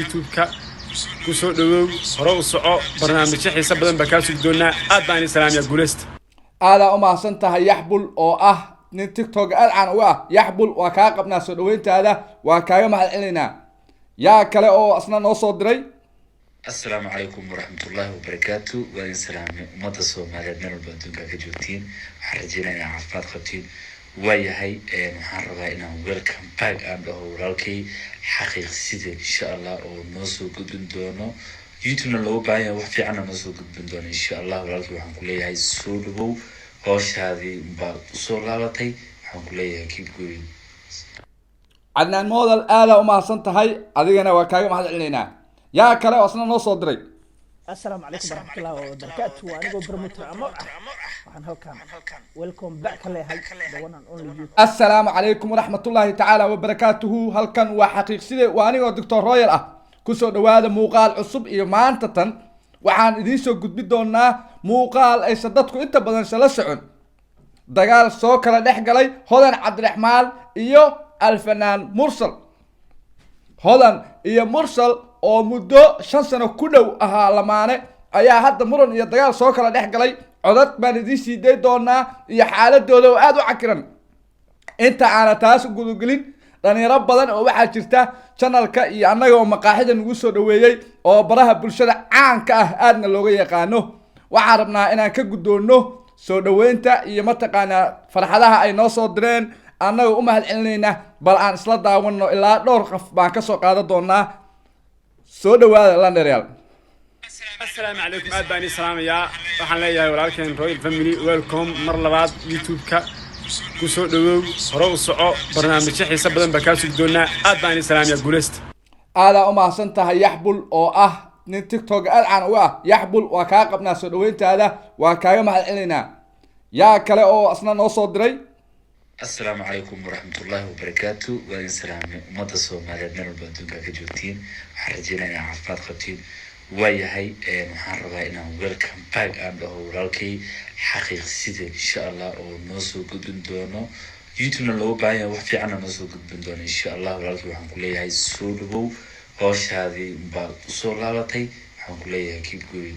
youtube-ka ku soo dhawow hore u soco barnaamijyo xiiso badan baa kaa sugi doonaa aad baan islaamiya guuleysta aadaa u mahadsan tahay yaxbul oo ah nin tiktok aad caan uga ah yaxbul waa kaa qabnaa soo dhaweyntaada waa kaaga mahad celinaynaa yaa kale oo asna noo soo diray السلام عليكم ورحمة الله وبركاته وإن سلام مدى سوماليات من البنتون كجوتين وحرجينا إن عفات خبتين ويا هاي محربا إن ويلكم باك عنده ورالكي حقيق سيدي إن شاء الله ونوصل قدن دونه يوتيوب لو بايا وحفي عنا نوصل قدن دونه إن شاء الله ورالكي وحنقولي هاي سولبو هوش هذه مبار صولالتي وحنقولي كيف قوين عدنان مودل آلا ومحسن تهي أدينا وكايا محل علينا يا كلا أصلا نوصل دري السلام عليكم ورحمة الله وبركاته وأنا أقول برموت عمر وحن هلكان ويلكم باك لي هاي السلام عليكم ورحمة الله تعالى وبركاته هلكان وحقيق سيدي وأنا دكتور رويال كسو دوادا موقال عصب إيو مانتتن وحان إديسو قد بدونا موقال أي صدتكو إنت بدن سلسعون دقال سوكرا دحقلي هودان عبد الرحمن إيو الفنان مرسل هودان إيو مرسل oo muddo 5 sano ku dhow ahaa lamaane ayaa hadda muran iyo dagaal soo kala dhex galay codad baan idin siiday doonaa iyo xaaladooda oo aad u cakiran inta aan taas gudugelin dhalinyaro badan oo waxa jirta channelka iyo annaga oo maqaaxida nagu soo dhaweeyay oo baraha bulshada caanka ah aadna looga yaqaano waxaan rabnaa inaan ka gudoono soo dhaweynta iyo mataqaana farxadaha ay noo soo direen annaga u mahad celinayna bal aan isla daawano ilaa dhowr qof baan ka soo qaadan doonaa soo dhawaada Landerreal assalaamu calaykum aad baan islaamiyaa waxaan leeyahay walaalkeen Royal Family welcome mar labaad youtube-ka ku soo dhawow hore u soco barnaamijyo xiiso badan baa kaa sugi doonaa aad baan islaamiyaa guuleysta aadaa u mahadsan tahay yaxbul oo ah nin tiktok aad caan uga ah yaxbul waa kaa qabnaa soo dhaweyntaada waa kaaga mahad celinaynaa yaa kale oo asna noo soo diray السلام عليكم ورحمة الله وبركاته وإن سلام مدى سوماليات من البنتون كجوتين وحرجينا إن عفات خبتين ويا هاي محربا إن ويلكم باك عنده ورالكي حقيق سيدي إن شاء الله ونوصل قدن دونه يوتيوب لو بايا وحفي عنا نوصل قدن دونه إن شاء الله ورالكي وحنقولي هاي سولبو هوش هذه مبار صولالتي وحنقولي كيف قوين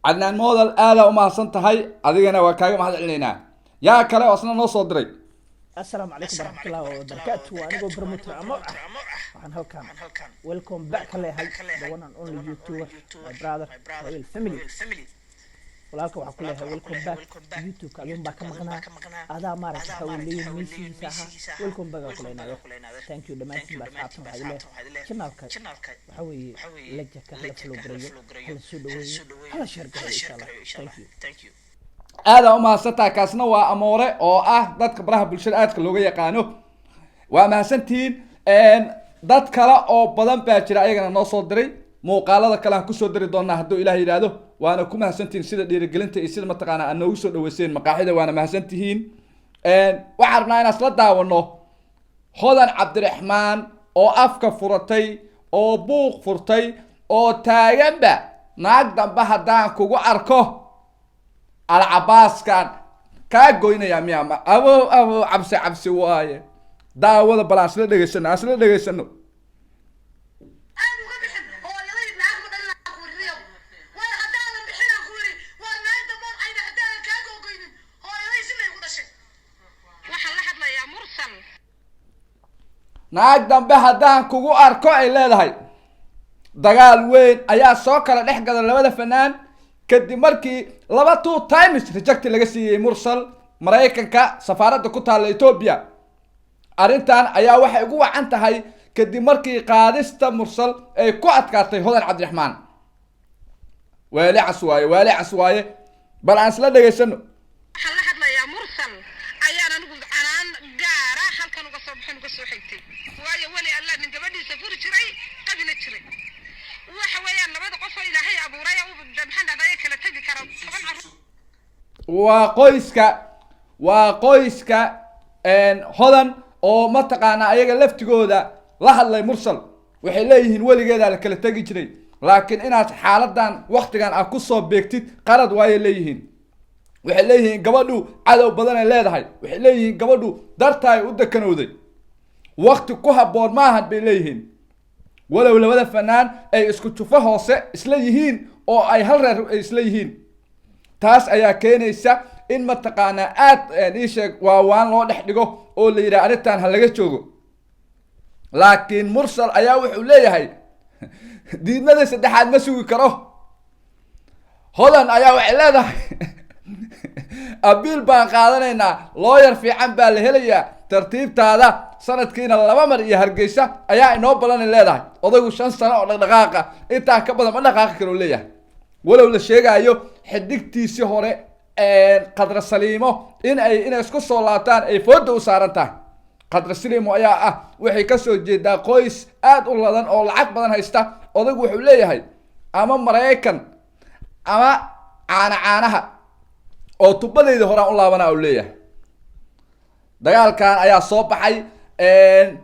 عدنان مودل آلا ومحسن تهي أدينا وكايا محل علينا يا كلا أصلا نوصل دري السلام عليكم ورحمة الله وبركاته وأنا أقول برموت عمر وحن هلكان ويلكم باك لي هاي the one and only YouTuber my brother Royal Family ولكن وحكي لها ويلكم باك يوتيوب كاليوم باك مغنى هذا ما رأيك حولي ميسي ساها ويلكم باك أقولينا thank you دمانتين باك عطم هذه له شنالك وحوي لجك هلا فلو بريو هلا سودوي هلا شرقه إن شاء الله thank you aada u mahadsantahay kaasna waa amoore oo ah dadka baraha bulshada aadka looga yaqaano waa mahadsantihiin dad kale oo badan baa jira ayagana noo soo diray muuqaalada kale aan ku soo diri doonaa hadduu ilaahay yiraahdo waana ku mahadsantihiin sida dhiirigelinta iyo sida mataqaana aad noogu soo dhaweyseen maqaaxida waana mahadsantihiin waxaan rabnaa inaan isla daawano hodan cabdiraxmaan oo afka furatay oo buuq furtay oo taaganba naag dambe haddaan kugu arko العباس كان كاغوينا يا مياما ابو عبسي وايه داوده بلاس لا دغيسن اسلا دغيسن naag dambe haddaan kugu arko ay leedahay dagaal weyn ayaa soo kala dhex gada labada fanaan kadib markii laba 2 times reject laga siiyay mursal mareykanka safaaradda ku taal Ethiopia arintan ayaa waxay ugu wacan tahay kadib markii qaadista mursal ay ku adkaatay hodan cabdiraxmaan waali caswaaye bal aan isla dhageysano waxaan la hadlayaa mursal ayaan anigu canaan gaara halkan uga soo bixin uga soo xigtay waayo wali Allah nin gabadhiisa furi jiray qabina jiray waxa weeyaan labada qof oo ilaahay abuuray oo maxaan dhahday kala tagi karo waa qoyska hodan oo mataqaana ayaga laftigooda la hadlay mursal waxay leeyihiin waligeeda la kala tagi jiray laakiin inaad xaaladan waqtigan aad ku soo beegtid qalad waay leeyihiin waxay leeyihiin gabadhu cadow badan ay leedahay waxay leeyihiin gabadhu dartaay u dekanowday waqti ku haboon ma ahan bay leeyihiin walow labada fanaan ay isku jufo hoose isla yihiin oo ay hal reer ay isla yihiin. taas ayaa keenaysa in mataqaanaa aad ii sheeg waan loo dhex dhigo oo la yidhaha arrintan ha laga joogo. laakiin mursal ayaa wuxuu leeyahay diidmada saddexaad ma sugi karo. hodan ayaa waxay leedahay abiil baan qaadanaynaa, looyar fiican baa la helayaa, tartiibtaada sanadkiina 2 mar iyo Hargeysa ayaa inoo balan leedahay. odaygu 5 sano oo dhaqdhaqaaqa intaa ka badan ma dhaqaaqi karo leeyahay. walow la sheegayo xidigtiisi hore Qadra Saliimo inay isku soo laabtaan ay fooda u saaran tahay. Qadra Saliimo ayaa waxay ka soo jeedaa qoys aad u ladan oo lacag badan haysta. odaygu wuxuu leeyahay ama Mareykan ama caanaha oo tubadeeda hore u laabana uu leeyahay. dagaalkan ayaa soo baxay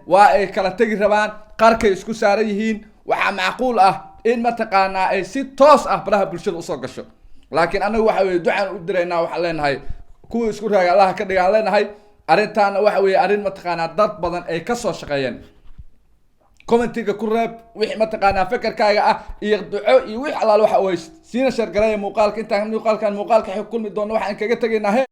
waa ay kala tagi rabaan, qarkay isku saaran yihiin. waxa macquul in mataqaanaa ay si toos baraha bulshada u soo gasho. laakiin anagu waxa weeye ducaan u direynaa, waxa leenahay kuwa isku raaga Allah ka dhigaan leenahay. arrintan waxa weeye arrin mataqaanaa dad badan ay ka soo shaqeeyeen. commentiga ku reeb wixii mataqaanaa fikirkaaga iyo duco iyo wix alaal waxa weeye siina share gareey muuqaalka intaan muuqaalka xig kulmi doono waxaan kaga tageynaa.